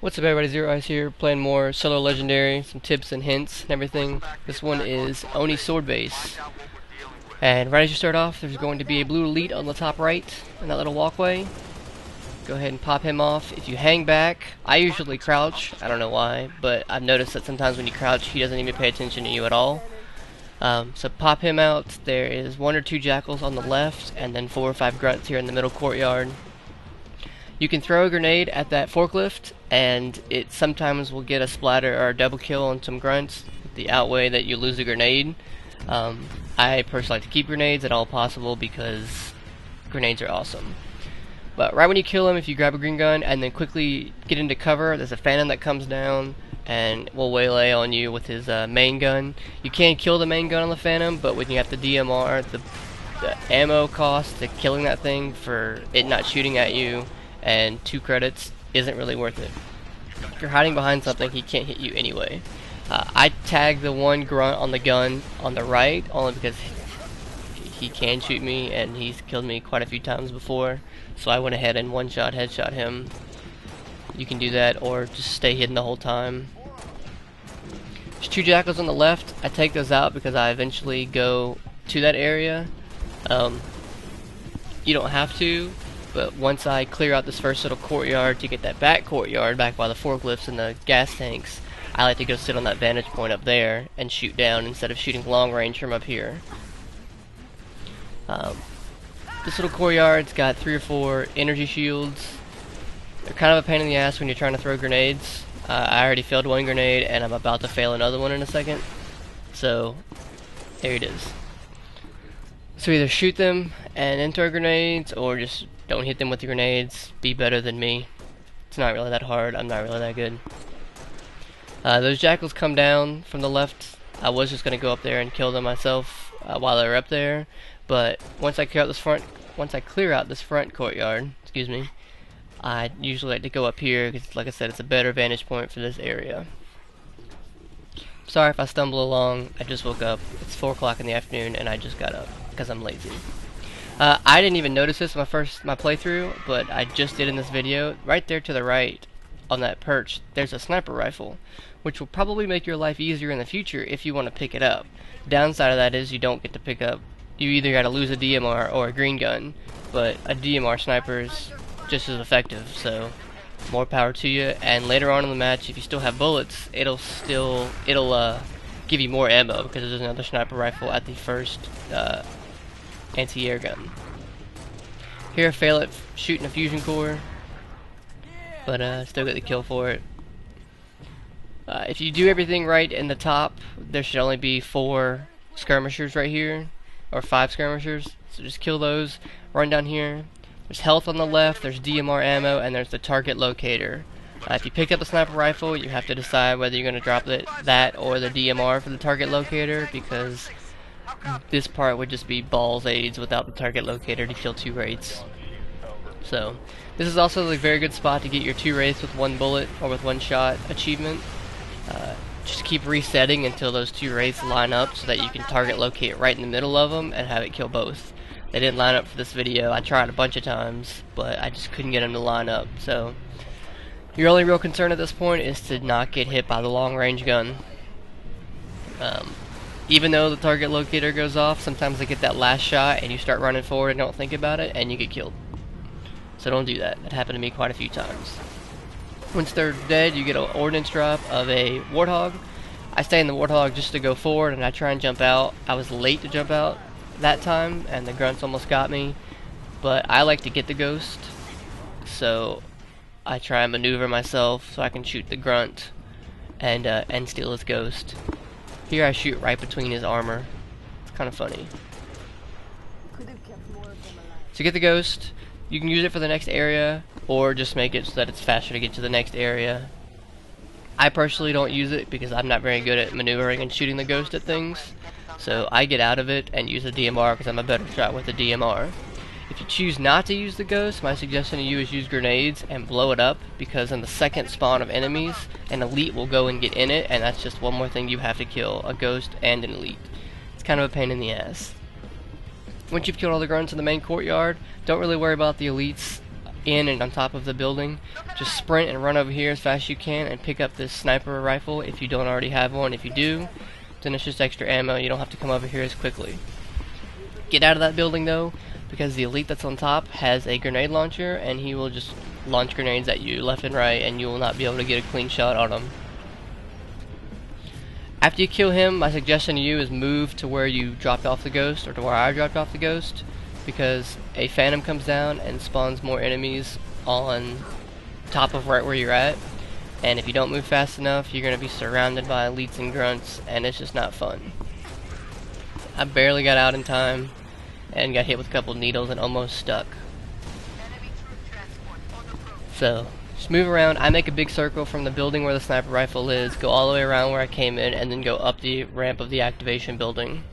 What's up everybody, Zero Ice here, playing more solo legendary, some tips and hints and everything. This one is ONI sword base. And right as you start off, there's going to be a blue elite on the top right in that little walkway. Go ahead and pop him off. If you hang back, I usually crouch, I don't know why, but I've noticed that sometimes when you crouch, he doesn't even pay attention to you at all. So pop him out. There is 1 or 2 jackals on the left, and then 4 or 5 grunts here in the middle courtyard. You can throw a grenade at that forklift, and it sometimes will get a splatter or a double kill on some grunts, the outweigh that you lose a grenade. I personally like to keep grenades at all possible because grenades are awesome. But right when you kill him, if you grab a green gun and then quickly get into cover, there's a phantom that comes down and will waylay on you with his main gun. You can kill the main gun on the phantom, but when you have the DMR, the ammo cost to killing that thing for it not shooting at you and 2 credits isn't really worth it. If you're hiding behind something, he can't hit you anyway. I tagged the one grunt on the gun on the right only because he can shoot me and he's killed me quite a few times before, so I went ahead and one-shot headshot him. You can do that or just stay hidden the whole time. There's 2 jackals on the left. I take those out because I eventually go to that area. You don't have to, but once I clear out this first little courtyard to get that back courtyard back by the forklifts and the gas tanks, I like to go sit on that vantage point up there and shoot down instead of shooting long range from up here. This little courtyard's got 3 or 4 energy shields. They're kind of a pain in the ass when you're trying to throw grenades. I already failed 1 grenade and I'm about to fail another one in a second. So, there it is. So either shoot them and then throw grenades, or just don't hit them with the grenades. Be better than me. It's not really that hard. I'm not really that good. Those jackals come down from the left. I was just gonna go up there and kill them myself while they were up there, but once I clear out this front courtyard, excuse me, I usually like to go up here because, like I said, it's a better vantage point for this area. Sorry if I stumble along. I just woke up. It's 4 o'clock in the afternoon and I just got up because I'm lazy. I didn't even notice this my playthrough, but I just did in this video. Right there to the right on that perch, there's a sniper rifle, which will probably make your life easier in the future if you want to pick it up. Downside of that is you don't get to pick up. You either got to lose a DMR or a green gun, but a DMR sniper is just as effective, so more power to you. And later on in the match, if you still have bullets, it'll give you more ammo because there's another sniper rifle at the first anti-air gun. Here I fail at shooting a fusion core, but still get the kill for it. If you do everything right in the top, there should only be 4 skirmishers right here, or 5 skirmishers, so just kill those. Run down here. There's health on the left, there's DMR ammo, and there's the target locator. If you pick up the sniper rifle, you have to decide whether you're going to drop that or the DMR for the target locator, because this part would just be balls aids without the target locator to kill 2 wraiths. So this is also a very good spot to get your 2 wraiths with 1 bullet or with 1 shot achievement. Just keep resetting until those 2 wraiths line up so that you can target locate right in the middle of them and have it kill both. They didn't line up for this video. I tried a bunch of times, but I just couldn't get them to line up. So your only real concern at this point is to not get hit by the long range gun. Even though the target locator goes off, sometimes they get that last shot and you start running forward and don't think about it and you get killed. So don't do that. That happened to me quite a few times. Once they're dead, you get an ordnance drop of a warthog. I stay in the warthog just to go forward and I try and jump out. I was late to jump out that time and the grunts almost got me, but I like to get the ghost, so I try and maneuver myself so I can shoot the grunt and steal his ghost. Here I shoot right between his armor. It's kind of funny. To get the ghost, you can use it for the next area or just make it so that it's faster to get to the next area. I personally don't use it because I'm not very good at maneuvering and shooting the ghost at things, so I get out of it and use the DMR because I'm a better shot with the DMR. If you choose not to use the ghost, my suggestion to you is use grenades and blow it up, because in the second spawn of enemies, an elite will go and get in it, and that's just one more thing you have to kill, a ghost and an elite. It's kind of a pain in the ass. Once you've killed all the grunts in the main courtyard, don't really worry about the elites. in and on top of the building, just sprint and run over here as fast as you can and pick up this sniper rifle if you don't already have one. If you do, then it's just extra ammo. You don't have to come over here as quickly. Get out of that building though, because the elite that's on top has a grenade launcher and he will just launch grenades at you left and right and you will not be able to get a clean shot on him. After you kill him, my suggestion to you is move to where you dropped off the ghost, or to where I dropped off the ghost, because a phantom comes down and spawns more enemies on top of right where you're at, and if you don't move fast enough you're going to be surrounded by elites and grunts and it's just not fun. I barely got out in time and got hit with a couple needles and almost stuck. So just move around. I make a big circle from the building where the sniper rifle is, go all the way around where I came in, and then go up the ramp of the activation building.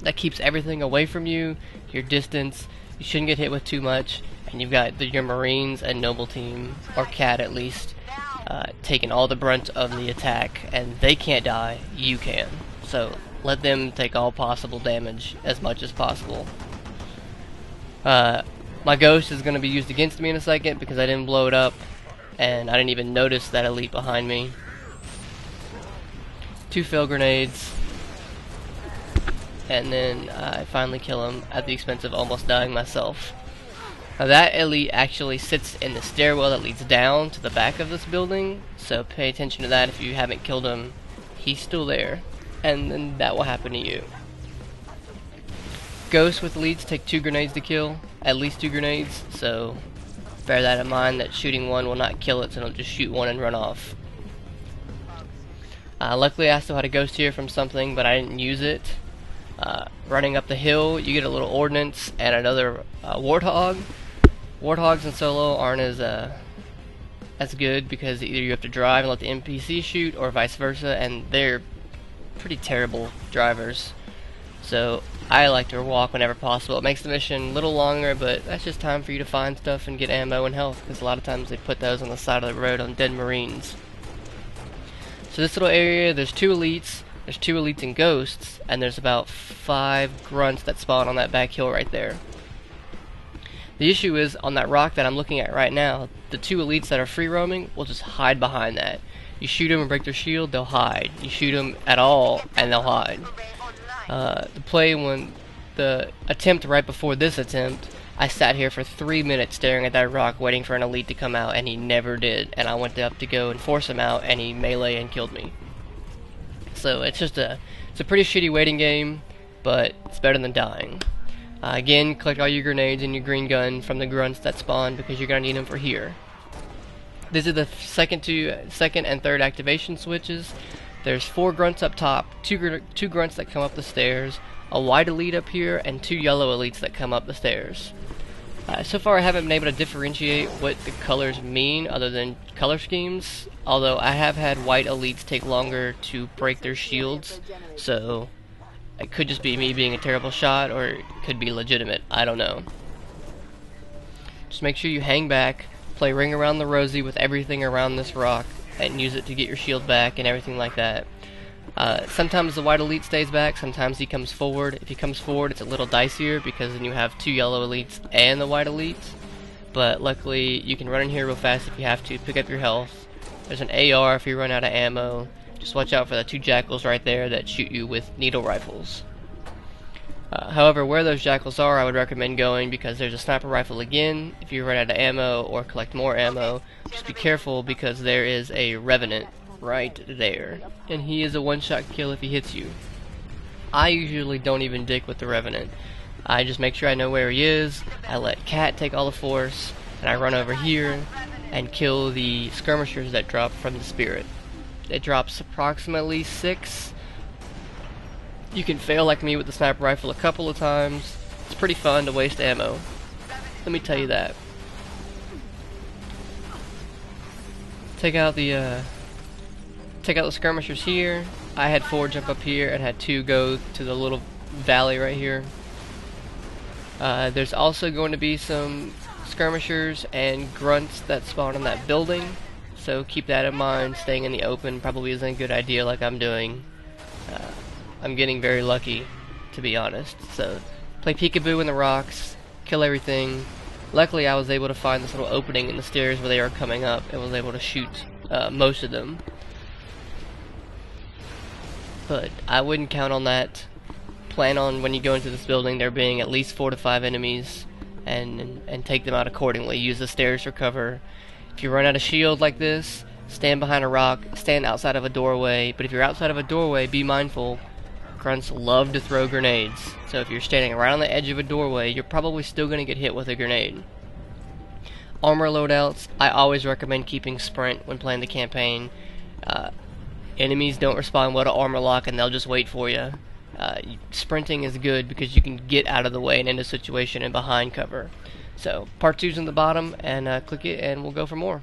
That keeps everything away from you, your distance. You shouldn't get hit with too much, and you've got your Marines and Noble team, or CAT at least, taking all the brunt of the attack, and they can't die, you can. So let them take all possible damage as much as possible. My ghost is going to be used against me in a second because I didn't blow it up and I didn't even notice that elite behind me. 2 fail grenades, and then I finally kill him at the expense of almost dying myself. Now that elite actually sits in the stairwell that leads down to the back of this building, so pay attention to that. If you haven't killed him, he's still there, and then that will happen to you. Ghosts with elites take 2 grenades to kill, at least 2 grenades, so bear that in mind, that shooting one will not kill it, so don't just shoot one and run off. Luckily I still had a ghost here from something, but I didn't use it. Running up the hill, you get a little ordnance and another warthog. Warthogs in solo aren't as good because either you have to drive and let the NPC shoot, or vice versa, and they're pretty terrible drivers. So I like to walk whenever possible. It makes the mission a little longer, but that's just time for you to find stuff and get ammo and health, because a lot of times they put those on the side of the road on dead Marines. So this little area, there's 2 elites, there's 2 elites and ghosts, and there's about 5 grunts that spawn on that back hill right there. The issue is, on that rock that I'm looking at right now, the 2 elites that are free roaming will just hide behind that. You shoot them and break their shield, they'll hide. You shoot them at all, and they'll hide. The attempt right before this attempt, I sat here for 3 minutes staring at that rock waiting for an elite to come out, and he never did, and I went up to go and force him out and he melee and killed me. So it's a pretty shitty waiting game, but it's better than dying. Again, collect all your grenades and your green gun from the grunts that spawn, because you're going to need them for here. These are the second and third activation switches. There's 4 grunts up top, 2 grunts that come up the stairs, a white elite up here, and 2 yellow elites that come up the stairs. So far I haven't been able to differentiate what the colors mean other than color schemes, although I have had white elites take longer to break their shields, so it could just be me being a terrible shot, or it could be legitimate, I don't know. Just make sure you hang back, play Ring Around the Rosie with everything around this rock, and use it to get your shield back and everything like that. Sometimes the white elite stays back, sometimes he comes forward. If he comes forward, it's a little dicier because then you have 2 yellow elites and the white elites. But luckily, you can run in here real fast if you have to, pick up your health. There's an AR if you run out of ammo. Just watch out for the 2 jackals right there that shoot you with needle rifles. However, where those jackals are, I would recommend going, because there's a sniper rifle again if you run out of ammo or collect more ammo. Just be careful, because there is a revenant right there, and he is a one-shot kill if he hits you. I usually don't even dick with the revenant. I just make sure I know where he is, I let Cat take all the force, and I run over here and kill the skirmishers that drop from the spirit. It drops approximately 6. You can fail like me with the sniper rifle a couple of times. It's pretty fun to waste ammo, let me tell you that. Take out the skirmishers here. I had 4 jump up here and had 2 go to the little valley right here. There's also going to be some skirmishers and grunts that spawn in that building, so keep that in mind. Staying in the open probably isn't a good idea like I'm doing. I'm getting very lucky, to be honest. So play peekaboo in the rocks, kill everything, Luckily, I was able to find this little opening in the stairs where they are coming up and was able to shoot most of them. But I wouldn't count on that. Plan on when you go into this building there being at least 4 to 5 enemies, and take them out accordingly. Use the stairs for cover. If you run out of shield like this, stand behind a rock, stand outside of a doorway. But if you're outside of a doorway, be mindful. Grunts love to throw grenades. So if you're standing right on the edge of a doorway, you're probably still going to get hit with a grenade. Armor loadouts, I always recommend keeping sprint when playing the campaign. Enemies don't respond well to armor lock and they'll just wait for you. Sprinting is good because you can get out of the way and into a situation and behind cover. So part 2's on the bottom, and click it and we'll go for more.